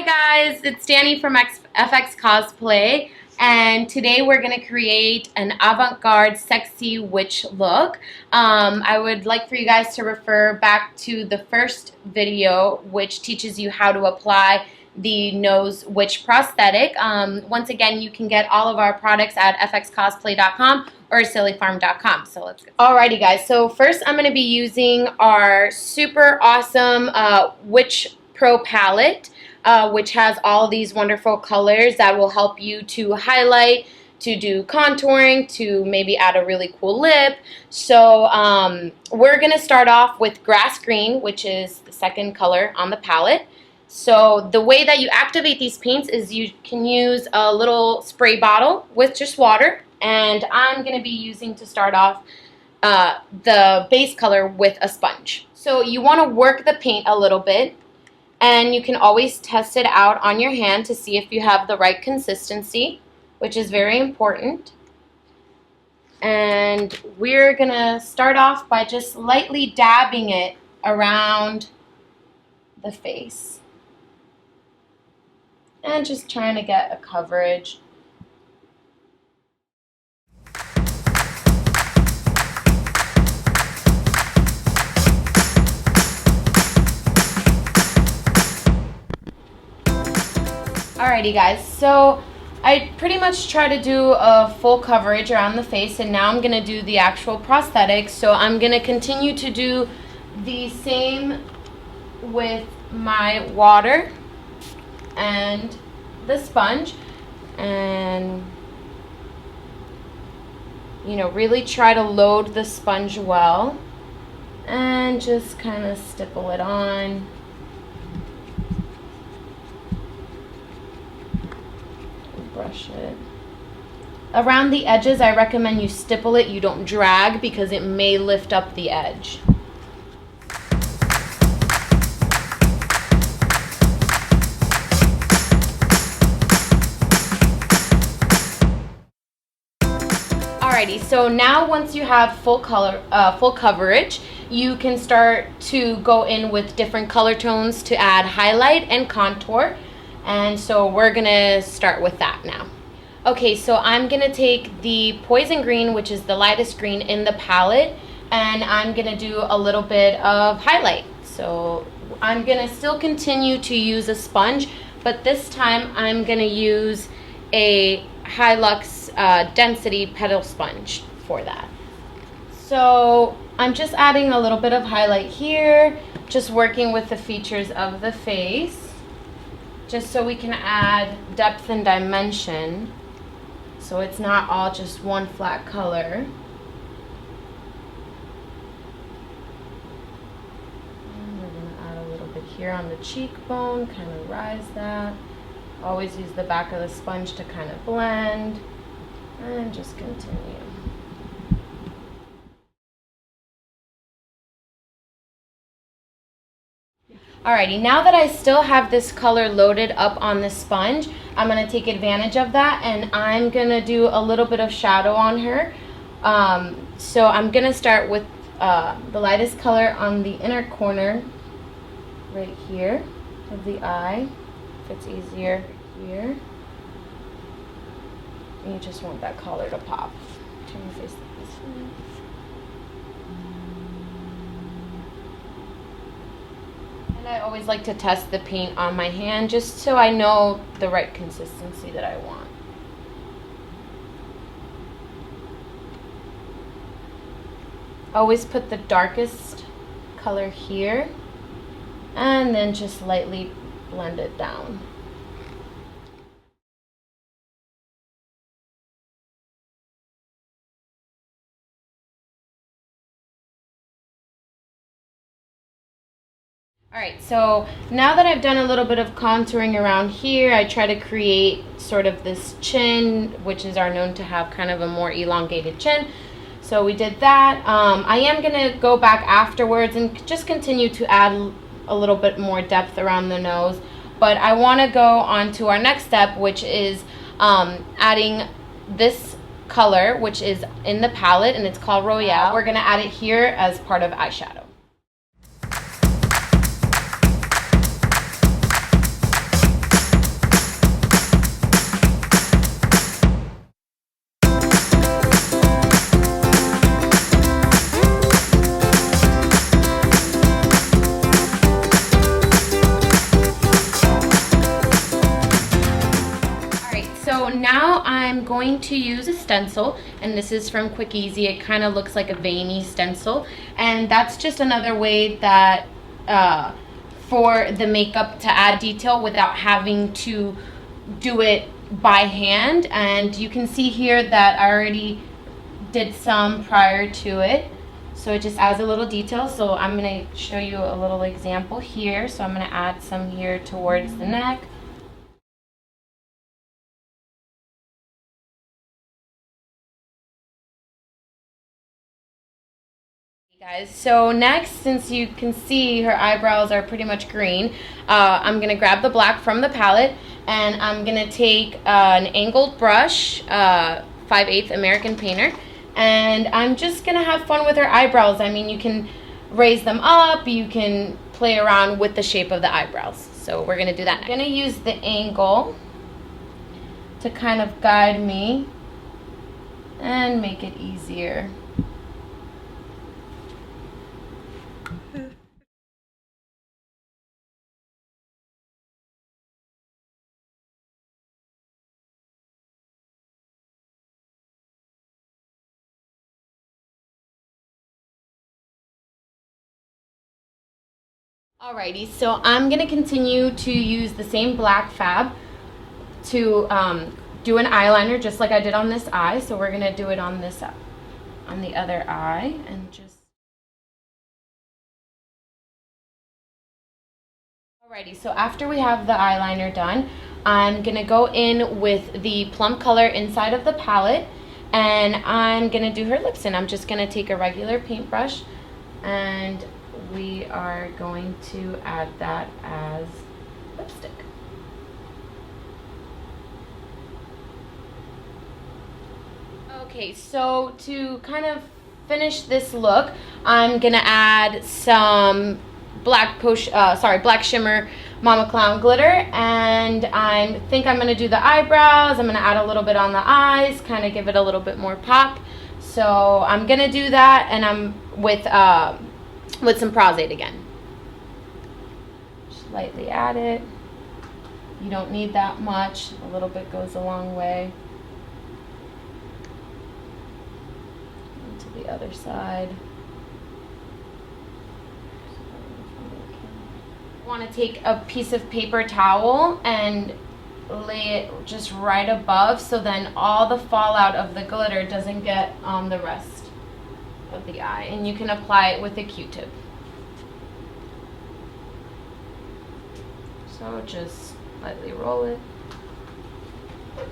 Hi guys, it's Danny from FXCosplay, and today we're going to create an avant-garde sexy witch look. I would like for you guys to refer back to the first video, which teaches you how to apply the nose witch prosthetic. Once again, you can get all of our products at FXCosplay.com or sillyfarm.com. So let's go. Alrighty guys, so first I'm going to be using our super awesome Witch Pro palette. Which has all of these wonderful colors that will help you to highlight, to do contouring, to maybe add a really cool lip. So we're going to start off with grass green, which is the second color on the palette. So the way that you activate these paints is you can use a little spray bottle with just water, and I'm going to be using to start off the base color with a sponge. So you want to work the paint a little bit. And you can always test it out on your hand to see if you have the right consistency, which is very important. And we're going to start off by just lightly dabbing it around the face. And just trying to get a coverage. Alrighty guys, so I pretty much try to do a full coverage around the face, and now I'm going to do the actual prosthetic. So I'm going to continue to do the same with my water and the sponge, and really try to load the sponge well and just kind of stipple it on. Brush it. Around the edges, I recommend you stipple it. You don't drag because it may lift up the edge. Alrighty, so now once you have full coverage, you can start to go in with different color tones to add highlight and contour. And so we're going to start with that now. Okay, so I'm going to take the poison green, which is the lightest green in the palette, and I'm going to do a little bit of highlight. So I'm going to still continue to use a sponge, but this time I'm going to use a Hilux density petal sponge for that. So I'm just adding a little bit of highlight here, just working with the features of the face, just so we can add depth and dimension, so it's not all just one flat color. And we're going to add a little bit here on the cheekbone, kind of rise that. Always use the back of the sponge to kind of blend, and just continue. Alrighty, now that I still have this color loaded up on the sponge, I'm going to take advantage of that, and I'm going to do a little bit of shadow on her. So I'm going to start with the lightest color on the inner corner, right here, of the eye. If it's easier here. And you just want that color to pop. Turn your face this way. I always like to test the paint on my hand just so I know the right consistency that I want. Always put the darkest color here and then just lightly blend it down. Alright, so now that I've done a little bit of contouring around here, I try to create sort of this chin, which is known to have kind of a more elongated chin. So we did that. I am going to go back afterwards and just continue to add a little bit more depth around the nose. But I want to go on to our next step, which is adding this color, which is in the palette, and it's called Royale. We're going to add it here as part of eyeshadow. going to use a stencil, and this is from Quick Easy. It kind of looks like a veiny stencil, and that's just another way that for the makeup to add detail without having to do it by hand. And you can see here that I already did some prior to it, so it just adds a little detail. So I'm going to show you a little example here. So I'm going to add some here towards the neck. Guys, so next, since you can see her eyebrows are pretty much green, I'm gonna grab the black from the palette, and I'm gonna take an angled brush, 5/8 American Painter, and I'm just gonna have fun with her eyebrows. I mean, you can raise them up, you can play around with the shape of the eyebrows. So we're gonna do that next. I'm gonna use the angle to kind of guide me and make it easier. Alrighty, so I'm going to continue to use the same black fab to do an eyeliner just like I did on this eye. So we're going to do it on this on the other eye, and just... Alrighty, so after we have the eyeliner done, I'm going to go in with the plum color inside of the palette, and I'm going to do her lips in. I'm just going to take a regular paintbrush, and we are going to add that as lipstick. Okay, so to kind of finish this look, I'm gonna add some black shimmer Mama Clown glitter, and I think I'm gonna do the eyebrows. I'm gonna add a little bit on the eyes, kind of give it a little bit more pop. So I'm gonna do that, and I'm with some Prosade again. Just lightly add it. You don't need that much. A little bit goes a long way. And to the other side. You want to take a piece of paper towel and lay it just right above, so then all the fallout of the glitter doesn't get on the rest of the eye, and you can apply it with a Q-tip. So just lightly roll it. Add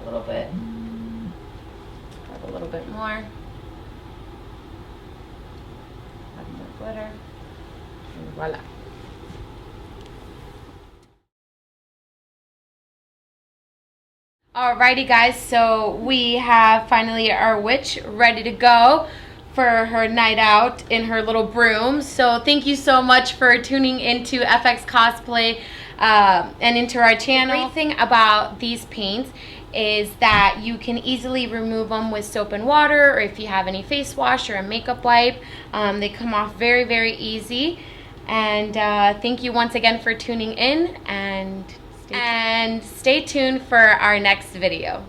a little bit. Add a little bit more. Add more glitter. And voila. Alrighty guys, so we have finally our witch ready to go for her night out in her little broom. So thank you so much for tuning into FX Cosplay and into our channel. The great thing about these paints is that you can easily remove them with soap and water, or if you have any face wash or a makeup wipe. They come off very, very easy. And thank you once again for tuning in, and stay tuned for our next video.